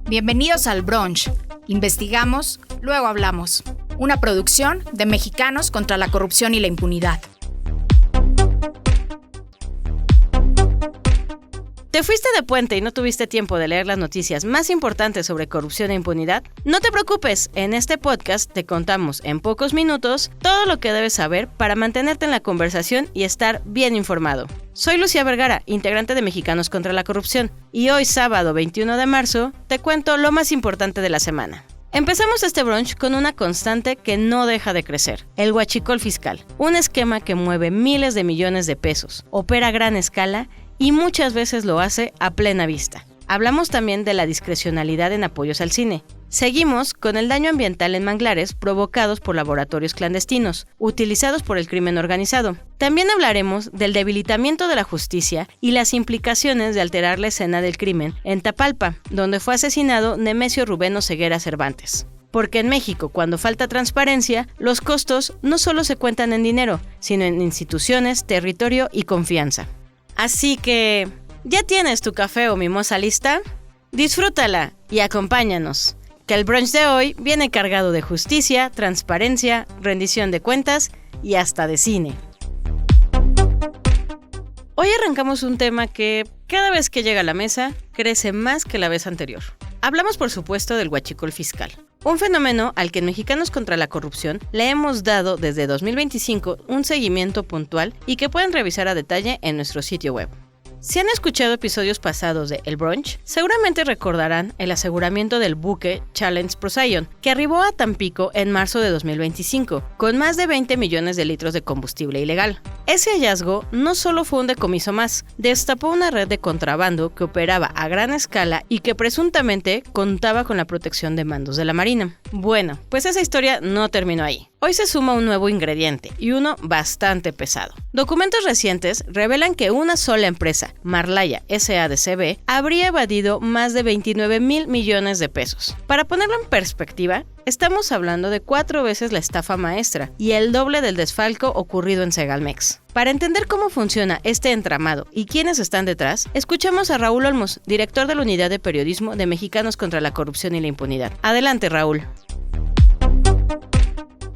Bienvenidos al Brunch. Investigamos, luego hablamos. Una producción de Mexicanos contra la Corrupción y la Impunidad. ¿Te fuiste de puente y no tuviste tiempo de leer las noticias más importantes sobre corrupción e impunidad? No te preocupes, en este podcast te contamos en pocos minutos todo lo que debes saber para mantenerte en la conversación y estar bien informado. Soy Lucía Vergara, integrante de Mexicanos contra la Corrupción, y hoy sábado 21 de marzo te cuento lo más importante de la semana. Empezamos este brunch con una constante que no deja de crecer, el huachicol fiscal, un esquema que mueve miles de millones de pesos, opera a gran escala y muchas veces lo hace a plena vista. Hablamos también de la discrecionalidad en apoyos al cine. Seguimos con el daño ambiental en manglares provocados por laboratorios clandestinos, utilizados por el crimen organizado. También hablaremos del debilitamiento de la justicia y las implicaciones de alterar la escena del crimen en Tapalpa, donde fue asesinado Nemesio Rubén Oseguera Cervantes. Porque en México, cuando falta transparencia, los costos no solo se cuentan en dinero, sino en instituciones, territorio y confianza. Así que, ¿ya tienes tu café o mimosa lista? Disfrútala y acompáñanos, que el brunch de hoy viene cargado de justicia, transparencia, rendición de cuentas y hasta de cine. Hoy arrancamos un tema que, cada vez que llega a la mesa, crece más que la vez anterior. Hablamos, por supuesto, del huachicol fiscal. Un fenómeno al que en Mexicanos contra la Corrupción le hemos dado desde 2025 un seguimiento puntual y que pueden revisar a detalle en nuestro sitio web. Si han escuchado episodios pasados de El Brunch, seguramente recordarán el aseguramiento del buque Challenge Poseidon, que arribó a Tampico en marzo de 2025, con más de 20 millones de litros de combustible ilegal. Ese hallazgo no solo fue un decomiso más, destapó una red de contrabando que operaba a gran escala y que presuntamente contaba con la protección de mandos de la Marina. Bueno, pues esa historia no terminó ahí. Hoy se suma un nuevo ingrediente, y uno bastante pesado. Documentos recientes revelan que una sola empresa, Marlaya SADCB, habría evadido más de 29 mil millones de pesos. Para ponerlo en perspectiva, estamos hablando de 4 veces la estafa maestra y el doble del desfalco ocurrido en Segalmex. Para entender cómo funciona este entramado y quiénes están detrás, escuchamos a Raúl Olmos, director de la Unidad de Periodismo de Mexicanos contra la Corrupción y la Impunidad. Adelante, Raúl.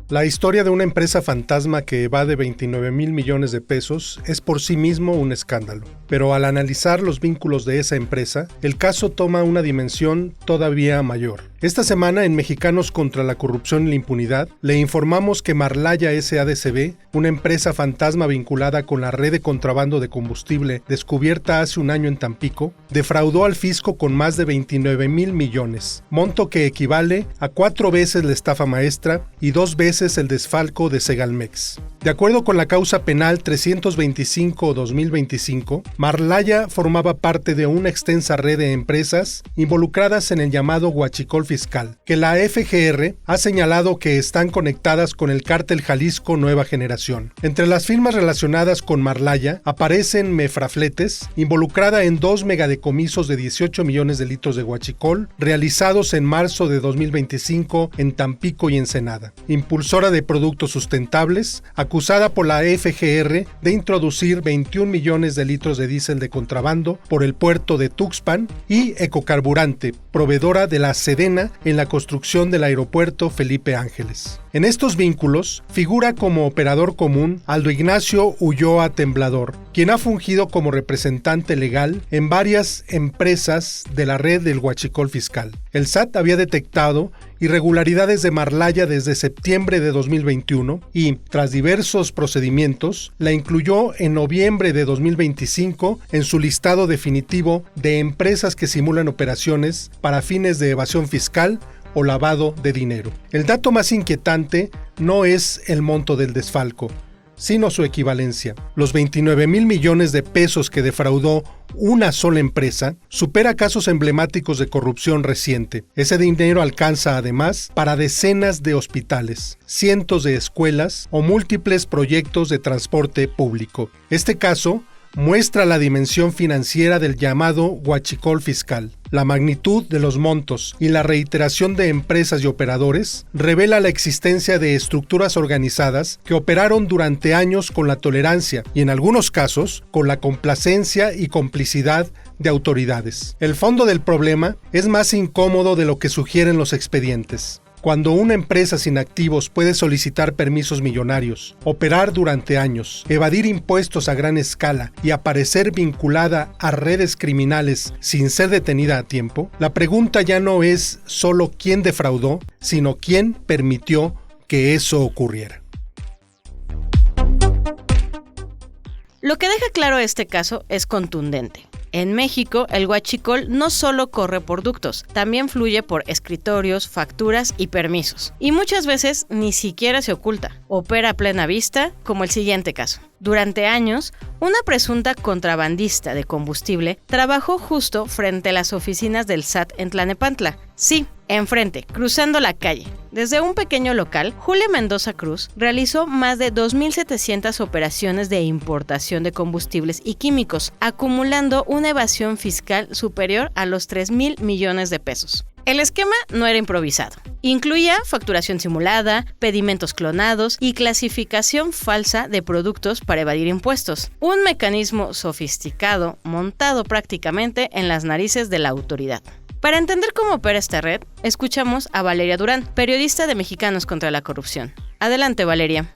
La historia de una empresa fantasma que evade 29 mil millones de pesos es por sí mismo un escándalo. Pero al analizar los vínculos de esa empresa, el caso toma una dimensión todavía mayor. Esta semana en Mexicanos contra la Corrupción y la Impunidad, le informamos que Marlaya SADCB, una empresa fantasma vinculada con la red de contrabando de combustible descubierta hace un año en Tampico, defraudó al fisco con más de 29 mil millones, monto que equivale a 4 veces la estafa maestra y 2 veces el desfalco de Segalmex. De acuerdo con la causa penal 325-2025, Marlaya formaba parte de una extensa red de empresas involucradas en el llamado huachicol fiscal, que la FGR ha señalado que están conectadas con el cártel Jalisco Nueva Generación. Entre las firmas relacionadas con Marlaya aparecen Mefrafletes, involucrada en 2 megadecomisos de 18 millones de litros de huachicol, realizados en marzo de 2025 en Tampico y Ensenada. Impulsora de productos sustentables, acusada por la FGR de introducir 21 millones de litros de diésel de contrabando por el puerto de Tuxpan, y Ecocarburante, proveedora de la Sedena en la construcción del aeropuerto Felipe Ángeles. En estos vínculos figura como operador común Aldo Ignacio Ulloa Temblador, quien ha fungido como representante legal en varias empresas de la red del huachicol fiscal. El SAT había detectado irregularidades de Marlaya desde septiembre de 2021 y, tras diversos procedimientos, la incluyó en noviembre de 2025 en su listado definitivo de empresas que simulan operaciones para fines de evasión fiscal o lavado de dinero. El dato más inquietante no es el monto del desfalco, sino su equivalencia. Los 29 mil millones de pesos que defraudó una sola empresa supera casos emblemáticos de corrupción reciente. Ese dinero alcanza además para decenas de hospitales, cientos de escuelas o múltiples proyectos de transporte público. Este caso muestra la dimensión financiera del llamado huachicol fiscal. La magnitud de los montos y la reiteración de empresas y operadores revela la existencia de estructuras organizadas que operaron durante años con la tolerancia y en algunos casos con la complacencia y complicidad de autoridades. El fondo del problema es más incómodo de lo que sugieren los expedientes. Cuando una empresa sin activos puede solicitar permisos millonarios, operar durante años, evadir impuestos a gran escala y aparecer vinculada a redes criminales sin ser detenida a tiempo, la pregunta ya no es solo quién defraudó, sino quién permitió que eso ocurriera. Lo que deja claro este caso es contundente. En México, el huachicol no solo corre por ductos, también fluye por escritorios, facturas y permisos. Y muchas veces ni siquiera se oculta. Opera a plena vista, como el siguiente caso. Durante años, una presunta contrabandista de combustible trabajó justo frente a las oficinas del SAT en Tlalnepantla. Sí, enfrente, cruzando la calle. Desde un pequeño local, Julia Mendoza Cruz realizó más de 2.700 operaciones de importación de combustibles y químicos, acumulando una evasión fiscal superior a los 3,000 millones de pesos. El esquema no era improvisado. Incluía facturación simulada, pedimentos clonados y clasificación falsa de productos para evadir impuestos. Un mecanismo sofisticado montado prácticamente en las narices de la autoridad. Para entender cómo opera esta red, escuchamos a Valeria Durán, periodista de Mexicanos contra la Corrupción. Adelante, Valeria.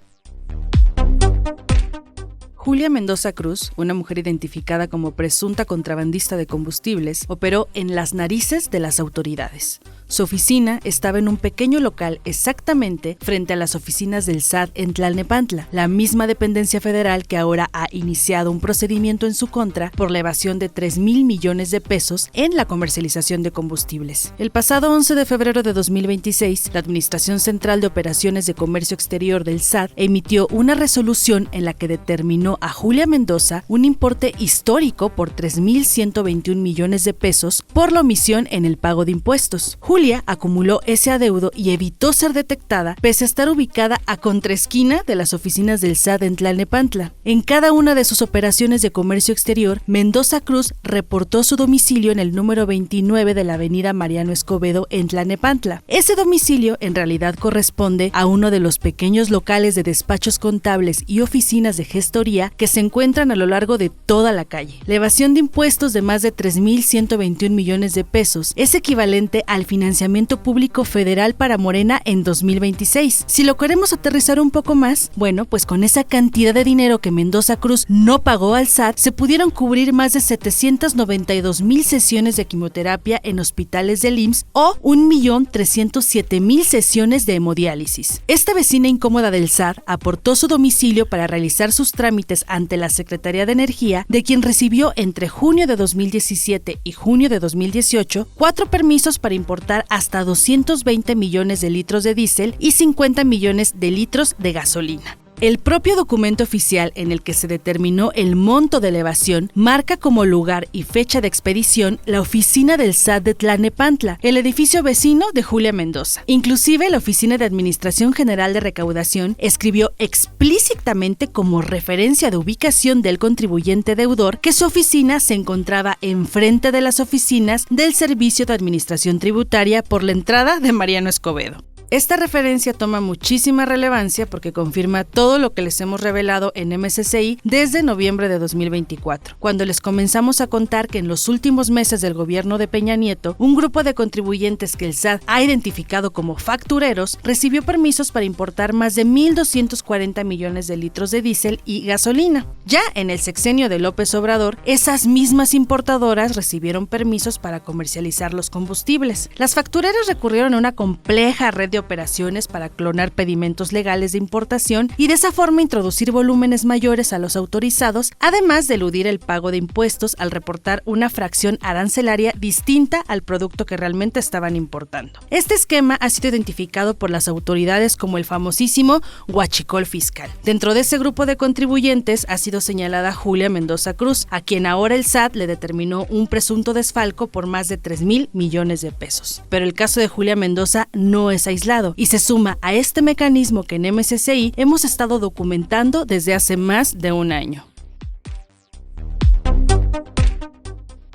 Julia Mendoza Cruz, una mujer identificada como presunta contrabandista de combustibles, operó en las narices de las autoridades. Su oficina estaba en un pequeño local exactamente frente a las oficinas del SAT en Tlalnepantla, la misma dependencia federal que ahora ha iniciado un procedimiento en su contra por la evasión de 3,000 millones de pesos en la comercialización de combustibles. El pasado 11 de febrero de 2026, la Administración Central de Operaciones de Comercio Exterior del SAT emitió una resolución en la que determinó a Julia Mendoza un importe histórico por 3,121 millones de pesos por la omisión en el pago de impuestos. Julia acumuló ese adeudo y evitó ser detectada pese a estar ubicada a contraesquina de las oficinas del SAT en Tlalnepantla. En cada una de sus operaciones de comercio exterior, Mendoza Cruz reportó su domicilio en el número 29 de la avenida Mariano Escobedo en Tlalnepantla. Ese domicilio en realidad corresponde a uno de los pequeños locales de despachos contables y oficinas de gestoría que se encuentran a lo largo de toda la calle. La evasión de impuestos de más de 3,121 millones de pesos es equivalente al financiamiento público federal para Morena en 2026. Si lo queremos aterrizar un poco más, bueno, pues con esa cantidad de dinero que Mendoza Cruz no pagó al SAT, se pudieron cubrir más de 792,000 sesiones de quimioterapia en hospitales del IMSS o 1,307,000 sesiones de hemodiálisis. Esta vecina incómoda del SAT aportó su domicilio para realizar sus trámites ante la Secretaría de Energía, de quien recibió entre junio de 2017 y junio de 2018 4 permisos para importar hasta 220 millones de litros de diésel y 50 millones de litros de gasolina. El propio documento oficial en el que se determinó el monto de la evasión marca como lugar y fecha de expedición la oficina del SAT de Tlalnepantla, el edificio vecino de Julia Mendoza. Inclusive la Oficina de Administración General de Recaudación escribió explícitamente como referencia de ubicación del contribuyente deudor que su oficina se encontraba enfrente de las oficinas del Servicio de Administración Tributaria por la entrada de Mariano Escobedo. Esta referencia toma muchísima relevancia porque confirma todo lo que les hemos revelado en MSCI desde noviembre de 2024, cuando les comenzamos a contar que en los últimos meses del gobierno de Peña Nieto, un grupo de contribuyentes que el SAT ha identificado como factureros recibió permisos para importar más de 1,240 millones de litros de diésel y gasolina. Ya en el sexenio de López Obrador, esas mismas importadoras recibieron permisos para comercializar los combustibles. Las factureras recurrieron a una compleja red de operaciones para clonar pedimentos legales de importación y de esa forma introducir volúmenes mayores a los autorizados, además de eludir el pago de impuestos al reportar una fracción arancelaria distinta al producto que realmente estaban importando. Este esquema ha sido identificado por las autoridades como el famosísimo huachicol fiscal. Dentro de ese grupo de contribuyentes ha sido señalada Julia Mendoza Cruz, a quien ahora el SAT le determinó un presunto desfalco por más de 3,000 millones de pesos. Pero el caso de Julia Mendoza no es aislado y se suma a este mecanismo que en MSCI hemos estado documentando desde hace más de un año.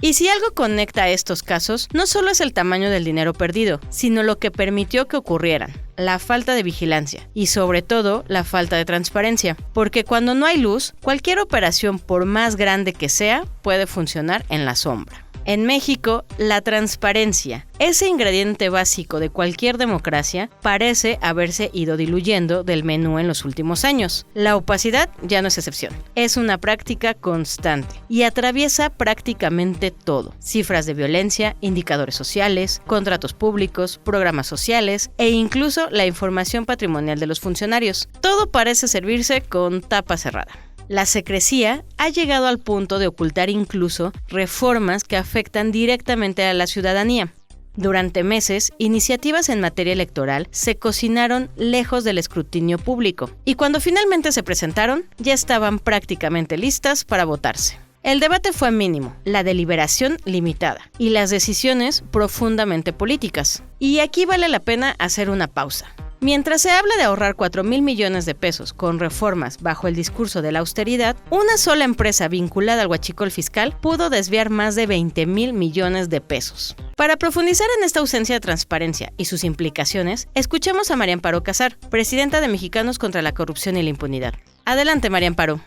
Y si algo conecta a estos casos, no solo es el tamaño del dinero perdido, sino lo que permitió que ocurrieran. la falta de vigilancia y sobre todo la falta de transparencia, porque cuando no hay luz, cualquier operación, por más grande que sea, puede funcionar en la sombra. En México, la transparencia, ese ingrediente básico de cualquier democracia, parece haberse ido diluyendo del menú en los últimos años. La opacidad ya no es excepción. Es una práctica constante y atraviesa prácticamente todo. Cifras de violencia, indicadores sociales, contratos públicos, programas sociales e incluso la información patrimonial de los funcionarios. Todo parece servirse con tapa cerrada. La secrecía ha llegado al punto de ocultar incluso reformas que afectan directamente a la ciudadanía. Durante meses, iniciativas en materia electoral se cocinaron lejos del escrutinio público y cuando finalmente se presentaron, ya estaban prácticamente listas para votarse. El debate fue mínimo, la deliberación limitada y las decisiones profundamente políticas. Y aquí vale la pena hacer una pausa. Mientras se habla de ahorrar 4,000 millones de pesos con reformas bajo el discurso de la austeridad, una sola empresa vinculada al huachicol fiscal pudo desviar más de 20,000 millones de pesos. Para profundizar en esta ausencia de transparencia y sus implicaciones, escuchemos a María Amparo Casar, presidenta de Mexicanos contra la Corrupción y la Impunidad. Adelante, María Amparo.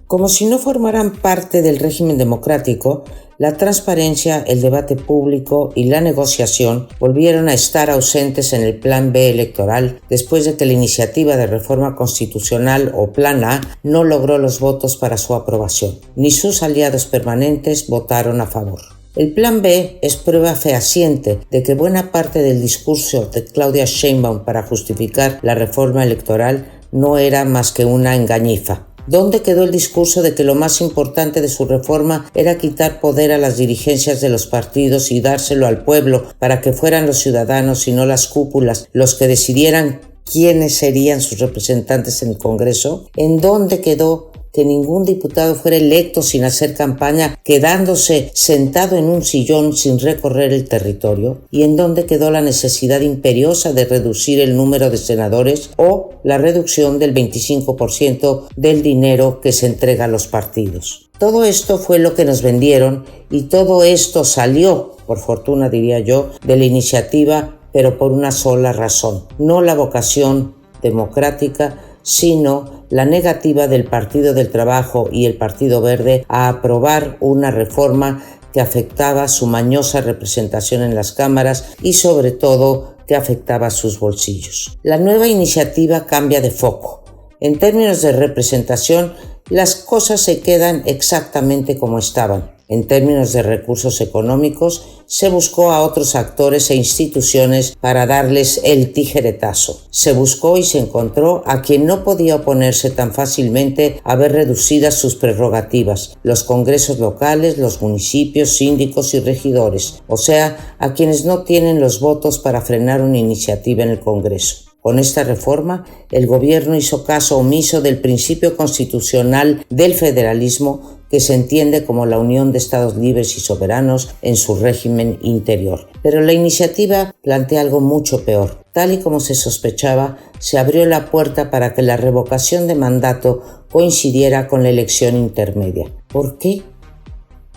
Como si no formaran parte del régimen democrático, la transparencia, el debate público y la negociación volvieron a estar ausentes en el Plan B electoral después de que la iniciativa de reforma constitucional o Plan A no logró los votos para su aprobación. Ni sus aliados permanentes votaron a favor. El Plan B es prueba fehaciente de que buena parte del discurso de Claudia Sheinbaum para justificar la reforma electoral no era más que una engañifa. ¿Dónde quedó el discurso de que lo más importante de su reforma era quitar poder a las dirigencias de los partidos y dárselo al pueblo para que fueran los ciudadanos y no las cúpulas los que decidieran quiénes serían sus representantes en el Congreso? ¿En dónde quedó que ningún diputado fuera electo sin hacer campaña, quedándose sentado en un sillón sin recorrer el territorio? ¿Y en dónde quedó la necesidad imperiosa de reducir el número de senadores o la reducción del 25% del dinero que se entrega a los partidos? Todo esto fue lo que nos vendieron y todo esto salió, por fortuna diría yo, de la iniciativa, pero por una sola razón: no la vocación democrática, sino la negativa del Partido del Trabajo y el Partido Verde a aprobar una reforma que afectaba su mañosa representación en las cámaras y sobre todo que afectaba sus bolsillos. La nueva iniciativa cambia de foco. En términos de representación, las cosas se quedan exactamente como estaban. En términos de recursos económicos, se buscó a otros actores e instituciones para darles el tijeretazo. Se buscó y se encontró a quien no podía oponerse tan fácilmente a ver reducidas sus prerrogativas: los congresos locales, los municipios, síndicos y regidores, o sea, a quienes no tienen los votos para frenar una iniciativa en el Congreso. Con esta reforma, el gobierno hizo caso omiso del principio constitucional del federalismo, que se entiende como la unión de estados libres y soberanos en su régimen interior. Pero la iniciativa plantea algo mucho peor. Tal y como se sospechaba, se abrió la puerta para que la revocación de mandato coincidiera con la elección intermedia. ¿Por qué?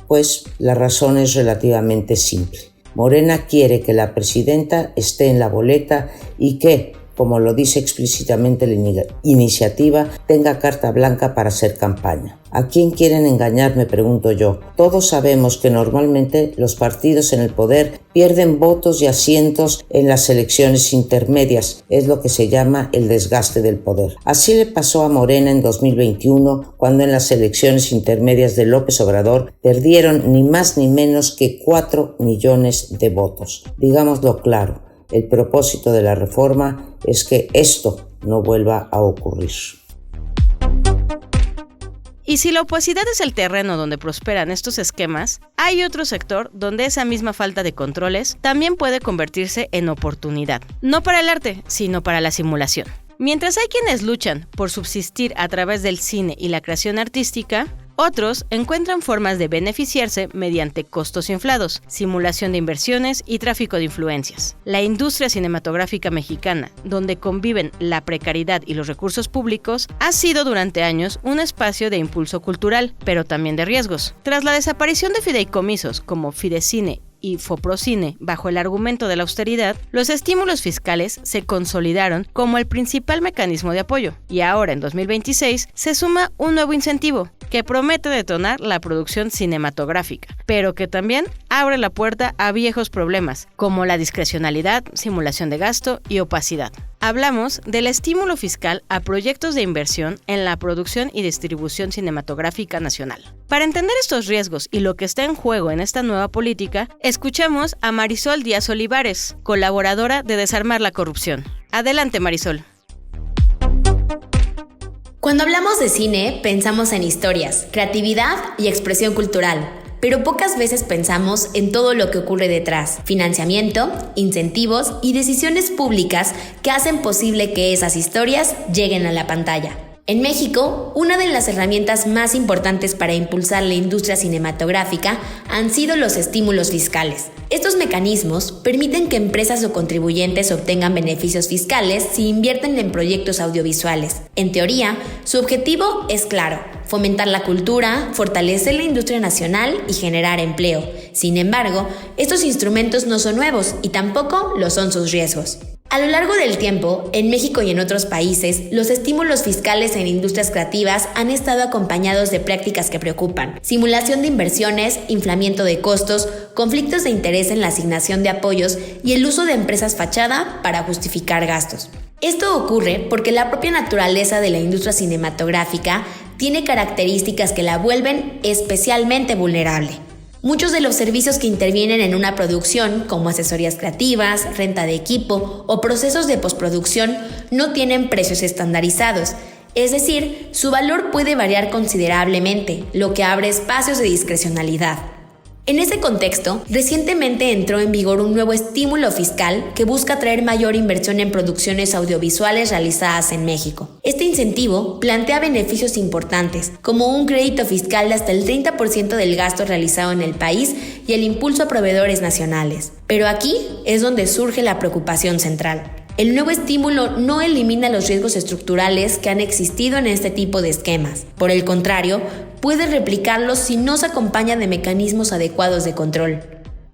Pues la razón es relativamente simple. Morena quiere que la presidenta esté en la boleta y que, como lo dice explícitamente la iniciativa, tenga carta blanca para hacer campaña. ¿A quién quieren engañar?, me pregunto yo. Todos sabemos que normalmente los partidos en el poder pierden votos y asientos en las elecciones intermedias. Es lo que se llama el desgaste del poder. Así le pasó a Morena en 2021, cuando en las elecciones intermedias de López Obrador perdieron ni más ni menos que 4 millones de votos. Digámoslo claro, el propósito de la reforma es que esto no vuelva a ocurrir. Y si la opacidad es el terreno donde prosperan estos esquemas, hay otro sector donde esa misma falta de controles también puede convertirse en oportunidad. No para el arte, sino para la simulación. Mientras hay quienes luchan por subsistir a través del cine y la creación artística, otros encuentran formas de beneficiarse mediante costos inflados, simulación de inversiones y tráfico de influencias. La industria cinematográfica mexicana, donde conviven la precariedad y los recursos públicos, ha sido durante años un espacio de impulso cultural, pero también de riesgos. Tras la desaparición de fideicomisos como Fidecine y Foprocine bajo el argumento de la austeridad, los estímulos fiscales se consolidaron como el principal mecanismo de apoyo. Y ahora, en 2026, se suma un nuevo incentivo que promete detonar la producción cinematográfica, pero que también abre la puerta a viejos problemas, como la discrecionalidad, simulación de gasto y opacidad. Hablamos del estímulo fiscal a proyectos de inversión en la producción y distribución cinematográfica nacional. Para entender estos riesgos y lo que está en juego en esta nueva política, escuchamos a Marisol Díaz Olivares, colaboradora de Desarmar la Corrupción. Adelante, Marisol. Cuando hablamos de cine, pensamos en historias, creatividad y expresión cultural. Pero pocas veces pensamos en todo lo que ocurre detrás: financiamiento, incentivos y decisiones públicas que hacen posible que esas historias lleguen a la pantalla. En México, una de las herramientas más importantes para impulsar la industria cinematográfica han sido los estímulos fiscales. Estos mecanismos permiten que empresas o contribuyentes obtengan beneficios fiscales si invierten en proyectos audiovisuales. En teoría, su objetivo es claro: fomentar la cultura, fortalecer la industria nacional y generar empleo. Sin embargo, estos instrumentos no son nuevos y tampoco lo son sus riesgos. A lo largo del tiempo, en México y en otros países, los estímulos fiscales en industrias creativas han estado acompañados de prácticas que preocupan: simulación de inversiones, inflamiento de costos, conflictos de interés en la asignación de apoyos y el uso de empresas fachada para justificar gastos. Esto ocurre porque la propia naturaleza de la industria cinematográfica tiene características que la vuelven especialmente vulnerable. Muchos de los servicios que intervienen en una producción, como asesorías creativas, renta de equipo o procesos de postproducción, no tienen precios estandarizados. Es decir, su valor puede variar considerablemente, lo que abre espacios de discrecionalidad. En ese contexto, recientemente entró en vigor un nuevo estímulo fiscal que busca atraer mayor inversión en producciones audiovisuales realizadas en México. Este incentivo plantea beneficios importantes, como un crédito fiscal de hasta el 30% del gasto realizado en el país y el impulso a proveedores nacionales. Pero aquí es donde surge la preocupación central. El nuevo estímulo no elimina los riesgos estructurales que han existido en este tipo de esquemas. Por el contrario, puede replicarlos si no se acompaña de mecanismos adecuados de control.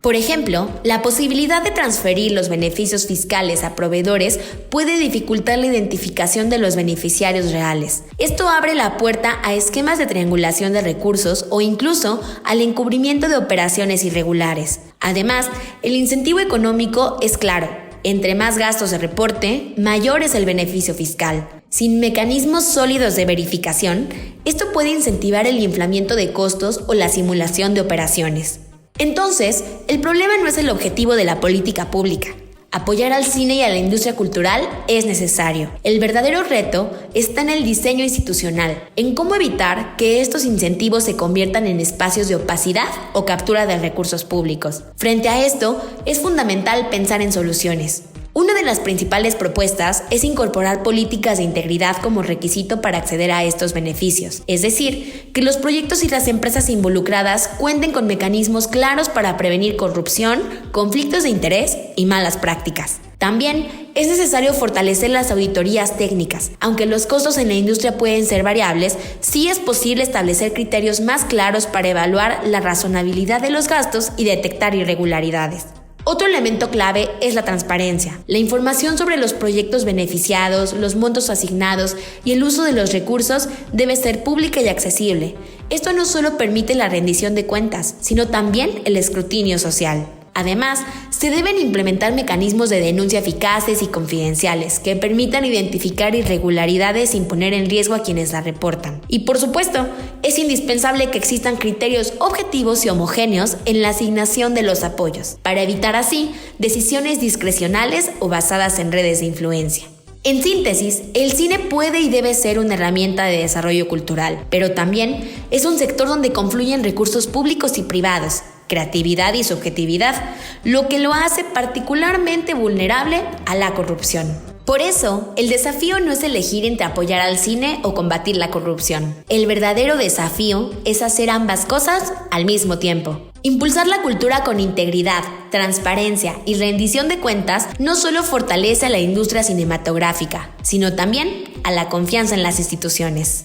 Por ejemplo, la posibilidad de transferir los beneficios fiscales a proveedores puede dificultar la identificación de los beneficiarios reales. Esto abre la puerta a esquemas de triangulación de recursos o incluso al encubrimiento de operaciones irregulares. Además, el incentivo económico es claro: entre más gastos se reporte, mayor es el beneficio fiscal. Sin mecanismos sólidos de verificación, esto puede incentivar el inflamiento de costos o la simulación de operaciones. Entonces, el problema no es el objetivo de la política pública. Apoyar al cine y a la industria cultural es necesario. El verdadero reto está en el diseño institucional, en cómo evitar que estos incentivos se conviertan en espacios de opacidad o captura de recursos públicos. Frente a esto, es fundamental pensar en soluciones. Una de las principales propuestas es incorporar políticas de integridad como requisito para acceder a estos beneficios, es decir, que los proyectos y las empresas involucradas cuenten con mecanismos claros para prevenir corrupción, conflictos de interés y malas prácticas. También es necesario fortalecer las auditorías técnicas. Aunque los costos en la industria pueden ser variables, sí es posible establecer criterios más claros para evaluar la razonabilidad de los gastos y detectar irregularidades. Otro elemento clave es la transparencia. La información sobre los proyectos beneficiados, los montos asignados y el uso de los recursos debe ser pública y accesible. Esto no solo permite la rendición de cuentas, sino también el escrutinio social. Además, se deben implementar mecanismos de denuncia eficaces y confidenciales que permitan identificar irregularidades sin poner en riesgo a quienes la reportan. Y por supuesto, es indispensable que existan criterios objetivos y homogéneos en la asignación de los apoyos, para evitar así decisiones discrecionales o basadas en redes de influencia. En síntesis, el cine puede y debe ser una herramienta de desarrollo cultural, pero también es un sector donde confluyen recursos públicos y privados, creatividad y subjetividad, lo que lo hace particularmente vulnerable a la corrupción. Por eso, el desafío no es elegir entre apoyar al cine o combatir la corrupción. El verdadero desafío es hacer ambas cosas al mismo tiempo. Impulsar la cultura con integridad, transparencia y rendición de cuentas no solo fortalece a la industria cinematográfica, sino también a la confianza en las instituciones.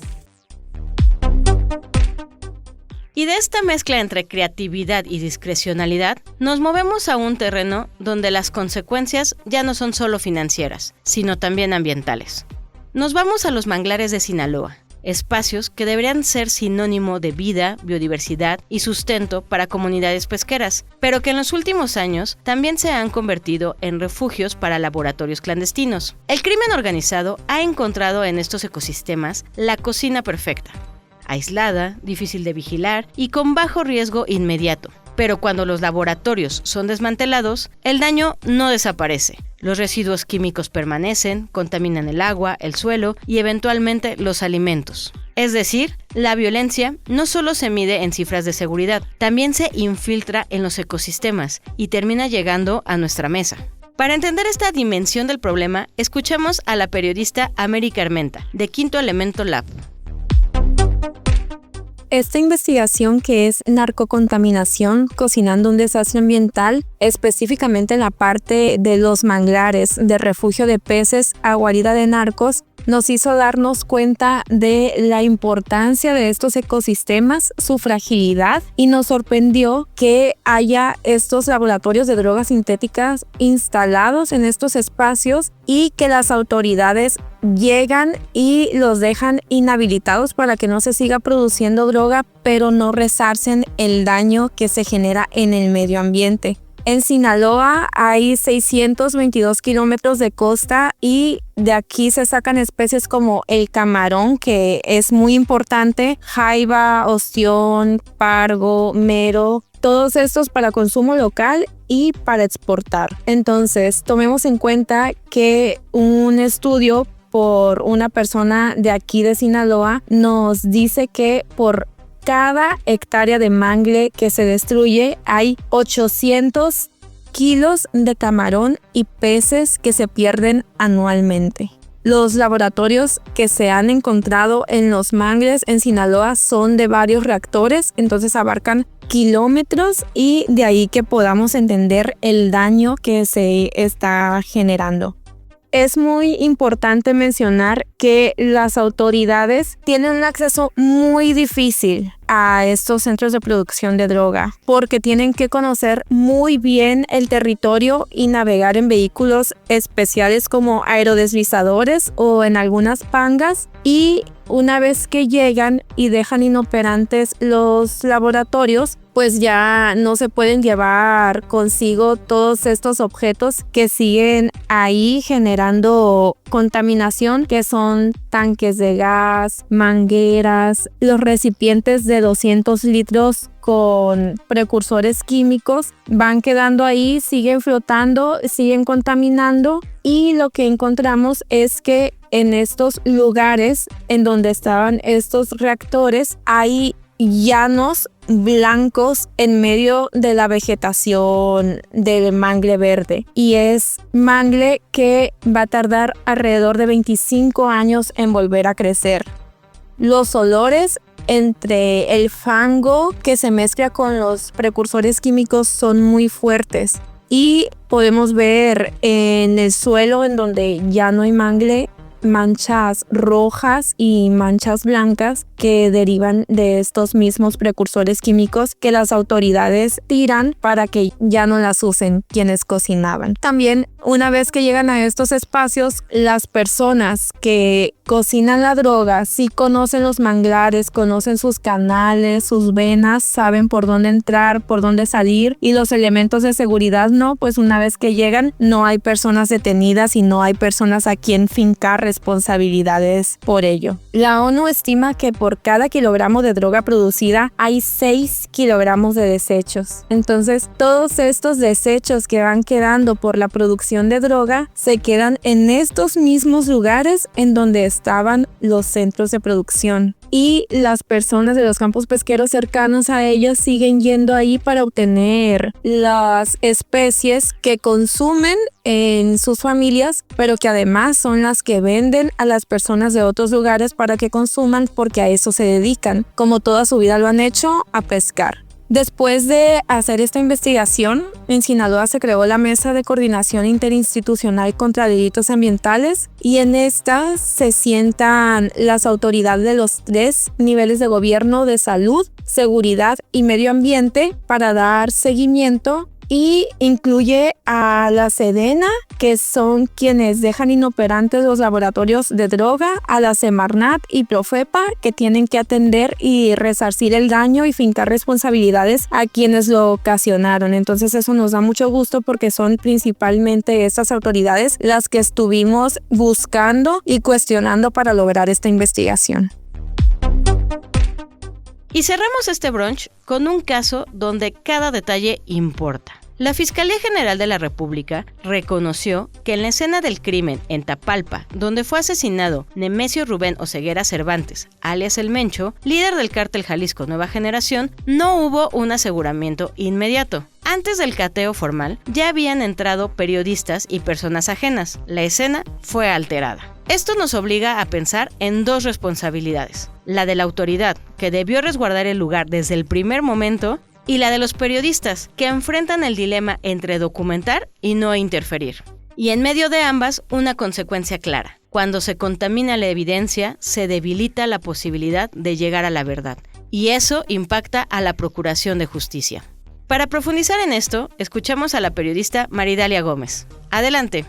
Y de esta mezcla entre creatividad y discrecionalidad, nos movemos a un terreno donde las consecuencias ya no son solo financieras, sino también ambientales. Nos vamos a los manglares de Sinaloa, espacios que deberían ser sinónimo de vida, biodiversidad y sustento para comunidades pesqueras, pero que en los últimos años también se han convertido en refugios para laboratorios clandestinos. El crimen organizado ha encontrado en estos ecosistemas la cocina perfecta, aislada, difícil de vigilar y con bajo riesgo inmediato. Pero cuando los laboratorios son desmantelados, el daño no desaparece. Los residuos químicos permanecen, contaminan el agua, el suelo y eventualmente los alimentos. Es decir, la violencia no solo se mide en cifras de seguridad, también se infiltra en los ecosistemas y termina llegando a nuestra mesa. Para entender esta dimensión del problema, escuchamos a la periodista América Armenta, de Quinto Elemento Lab. Esta investigación, que es narcocontaminación, cocinando un desastre ambiental, específicamente en la parte de los manglares de refugio de peces a guarida de narcos, nos hizo darnos cuenta de la importancia de estos ecosistemas, su fragilidad, y nos sorprendió que haya estos laboratorios de drogas sintéticas instalados en estos espacios y que las autoridades llegan y los dejan inhabilitados para que no se siga produciendo droga, pero no resarcen el daño que se genera en el medio ambiente. En Sinaloa hay 622 kilómetros de costa y de aquí se sacan especies como el camarón, que es muy importante, jaiba, ostión, pargo, mero, todos estos para consumo local y para exportar. Entonces, tomemos en cuenta que un estudio por una persona de aquí de Sinaloa nos dice que por cada hectárea de mangle que se destruye hay 800 kilos de camarón y peces que se pierden anualmente. Los laboratorios que se han encontrado en los mangles en Sinaloa son de varios reactores, entonces abarcan kilómetros y de ahí que podamos entender el daño que se está generando. Es muy importante mencionar que las autoridades tienen un acceso muy difícil a estos centros de producción de droga porque tienen que conocer muy bien el territorio y navegar en vehículos especiales como aerodeslizadores o en algunas pangas, y una vez que llegan y dejan inoperantes los laboratorios, pues ya no se pueden llevar consigo todos estos objetos que siguen ahí generando contaminación, que son tanques de gas, mangueras, los recipientes de 200 litros con precursores químicos van quedando ahí, siguen flotando, siguen contaminando, y lo que encontramos es que en estos lugares en donde estaban estos reactores hay llanos blancos en medio de la vegetación del mangle verde, y es mangle que va a tardar alrededor de 25 años en volver a crecer. Los olores entre el fango que se mezcla con los precursores químicos son muy fuertes, y podemos ver en el suelo en donde ya no hay mangle manchas rojas y manchas blancas que derivan de estos mismos precursores químicos que las autoridades tiran para que ya no las usen quienes cocinaban. También, una vez que llegan a estos espacios, las personas que cocinan la droga sí conocen los manglares, conocen sus canales, sus venas, saben por dónde entrar, por dónde salir, y los elementos de seguridad no, pues una vez que llegan no hay personas detenidas y no hay personas a quien fincar responsabilidades por ello. La ONU estima que por cada kilogramo de droga producida hay 6 kilogramos de desechos. Entonces, todos estos desechos que van quedando por la producción de droga se quedan en estos mismos lugares en donde estaban los centros de producción. Y las personas de los campos pesqueros cercanos a ellos siguen yendo ahí para obtener las especies que consumen en sus familias, pero que además son las que venden a las personas de otros lugares para que consuman, porque a eso se dedican. Como toda su vida lo han hecho, a pescar. Después de hacer esta investigación, en Sinaloa se creó la Mesa de Coordinación Interinstitucional contra Delitos Ambientales y en esta se sientan las autoridades de los 3 niveles de gobierno de salud, seguridad y medio ambiente para dar seguimiento y incluye a la Sedena, que son quienes dejan inoperantes los laboratorios de droga, a la Semarnat y Profepa, que tienen que atender y resarcir el daño y fincar responsabilidades a quienes lo ocasionaron. Entonces eso nos da mucho gusto porque son principalmente estas autoridades las que estuvimos buscando y cuestionando para lograr esta investigación. Y cerramos este brunch con un caso donde cada detalle importa. La Fiscalía General de la República reconoció que en la escena del crimen en Tapalpa, donde fue asesinado Nemesio Rubén Oseguera Cervantes, alias El Mencho, líder del cártel Jalisco Nueva Generación, no hubo un aseguramiento inmediato. Antes del cateo formal, ya habían entrado periodistas y personas ajenas. La escena fue alterada. Esto nos obliga a pensar en 2 responsabilidades. La de la autoridad, que debió resguardar el lugar desde el primer momento, y la de los periodistas, que enfrentan el dilema entre documentar y no interferir. Y en medio de ambas, una consecuencia clara. Cuando se contamina la evidencia, se debilita la posibilidad de llegar a la verdad. Y eso impacta a la Procuración de Justicia. Para profundizar en esto, escuchamos a la periodista Maridalia Gómez. Adelante.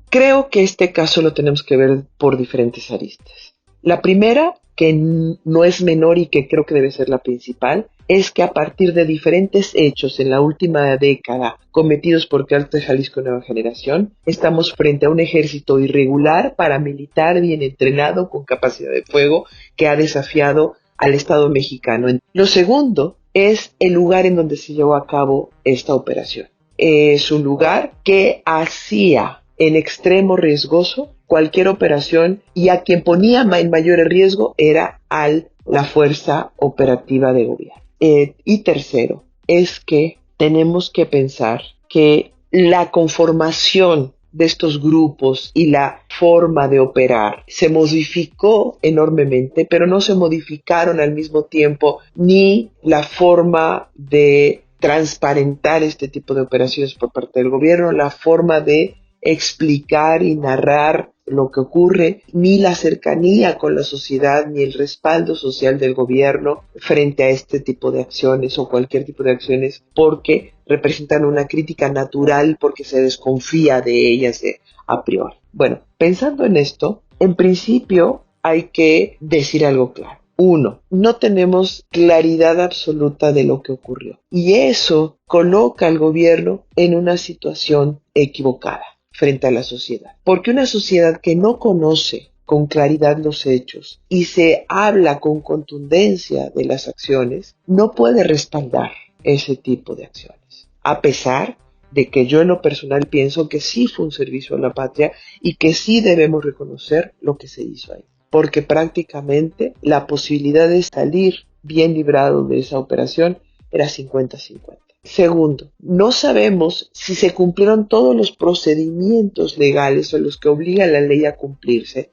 Creo que este caso lo tenemos que ver por diferentes aristas. La primera, que no es menor y que creo que debe ser la principal, es que a partir de diferentes hechos en la última década cometidos por Cártel Jalisco Nueva Generación, estamos frente a un ejército irregular, paramilitar, bien entrenado, con capacidad de fuego, que ha desafiado al Estado mexicano. Lo segundo es el lugar en donde se llevó a cabo esta operación. Es un lugar que hacía en extremo riesgoso cualquier operación y a quien ponía en mayor riesgo era a la fuerza operativa de gobierno. Y tercero, es que tenemos que pensar que la conformación de estos grupos y la forma de operar se modificó enormemente, pero no se modificaron al mismo tiempo ni la forma de transparentar este tipo de operaciones por parte del gobierno, la forma de explicar y narrar lo que ocurre, ni la cercanía con la sociedad, ni el respaldo social del gobierno frente a este tipo de acciones o cualquier tipo de acciones, porque representan una crítica natural, porque se desconfía de ellas a priori. Bueno, pensando en esto, en principio hay que decir algo claro. 1. No tenemos claridad absoluta de lo que ocurrió. Y eso coloca al gobierno en una situación equivocada frente a la sociedad. Porque una sociedad que no conoce con claridad los hechos y se habla con contundencia de las acciones, no puede respaldar ese tipo de acciones. A pesar de que yo en lo personal pienso que sí fue un servicio a la patria y que sí debemos reconocer lo que se hizo ahí. Porque prácticamente la posibilidad de salir bien librado de esa operación era 50-50. Segundo, no sabemos si se cumplieron todos los procedimientos legales o los que obliga la ley a cumplirse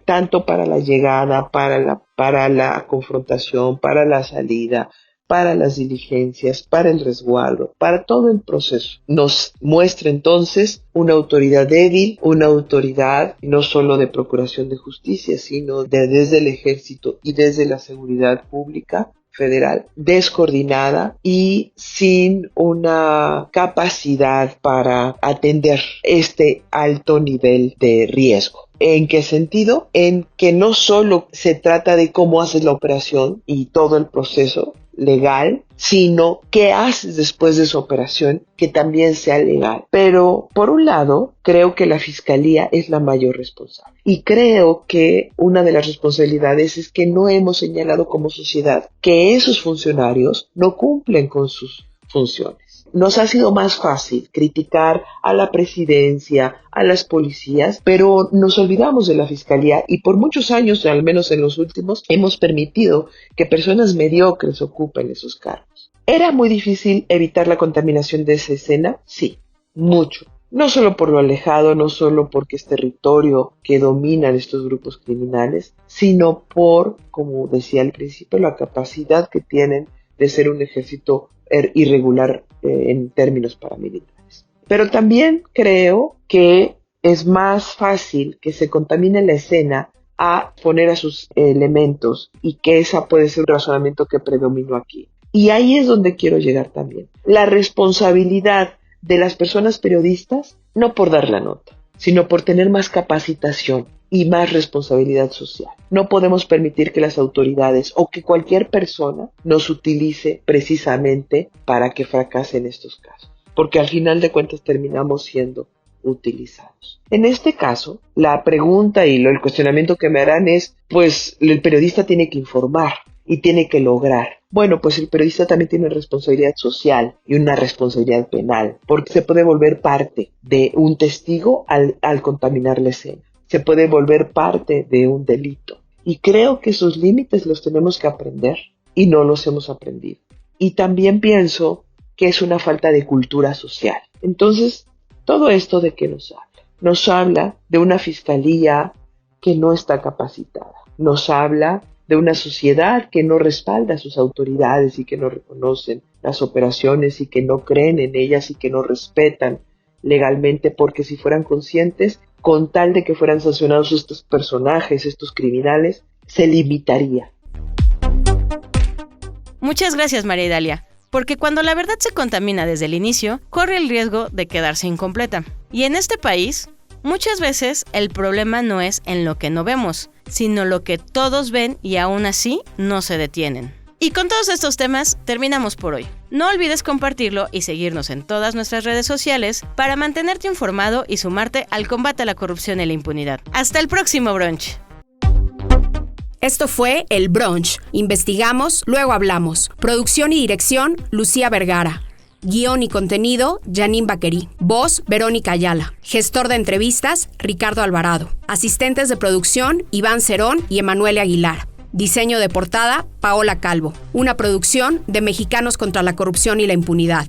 tanto para la llegada, para la confrontación, para la salida, para las diligencias, para el resguardo, para todo el proceso. Nos muestra entonces una autoridad débil, una autoridad no solo de procuración de justicia, sino desde el ejército y desde la seguridad pública federal, descoordinada y sin una capacidad para atender este alto nivel de riesgo. ¿En qué sentido? En que no solo se trata de cómo haces la operación y todo el proceso legal, sino qué haces después de esa operación que también sea legal. Pero, por un lado, creo que la Fiscalía es la mayor responsable. Y creo que una de las responsabilidades es que no hemos señalado como sociedad que esos funcionarios no cumplen con sus funciones. Nos ha sido más fácil criticar a la presidencia, a las policías, pero nos olvidamos de la Fiscalía y por muchos años, al menos en los últimos, hemos permitido que personas mediocres ocupen esos cargos. ¿Era muy difícil evitar la contaminación de esa escena? Sí, mucho. no solo por lo alejado, no solo porque es territorio que dominan estos grupos criminales, sino por, como decía al principio, la capacidad que tienen de ser un ejército irregular en términos paramilitares. Pero también creo que es más fácil que se contamine la escena a poner a sus elementos, y que esa puede ser un razonamiento que predominó aquí. Y ahí es donde quiero llegar también. La responsabilidad de las personas periodistas, no por dar la nota, sino por tener más capacitación y más responsabilidad social. No podemos permitir que las autoridades o que cualquier persona nos utilice precisamente para que fracasen estos casos, porque al final de cuentas terminamos siendo utilizados. En este caso, la pregunta y el cuestionamiento que me harán es, pues el periodista tiene que informar y tiene que lograr. Bueno, pues el periodista también tiene una responsabilidad social y una responsabilidad penal, porque se puede volver parte de un testigo al contaminar la escena. Se puede volver parte de un delito. Y creo que esos límites los tenemos que aprender y no los hemos aprendido. Y también pienso que es una falta de cultura social. Entonces, ¿todo esto de qué nos habla? Nos habla de una fiscalía que no está capacitada. Nos habla de una sociedad que no respalda a sus autoridades y que no reconocen las operaciones y que no creen en ellas y que no respetan legalmente, porque si fueran conscientes, con tal de que fueran sancionados estos personajes, estos criminales, se limitaría. Muchas gracias, María Idalia, porque cuando la verdad se contamina desde el inicio, corre el riesgo de quedarse incompleta. Y en este país, muchas veces el problema no es en lo que no vemos, sino lo que todos ven y aún así no se detienen. Y con todos estos temas terminamos por hoy. No olvides compartirlo y seguirnos en todas nuestras redes sociales para mantenerte informado y sumarte al combate a la corrupción y la impunidad. Hasta el próximo brunch. Esto fue El Brunch. Investigamos, luego hablamos. Producción y dirección, Lucía Vergara. Guión y contenido, Janine Baquerí. Voz, Verónica Ayala. Gestor de entrevistas, Ricardo Alvarado. Asistentes de producción, Iván Cerón y Emanuele Aguilar. Diseño de portada, Paola Calvo. Una producción de Mexicanos contra la Corrupción y la Impunidad.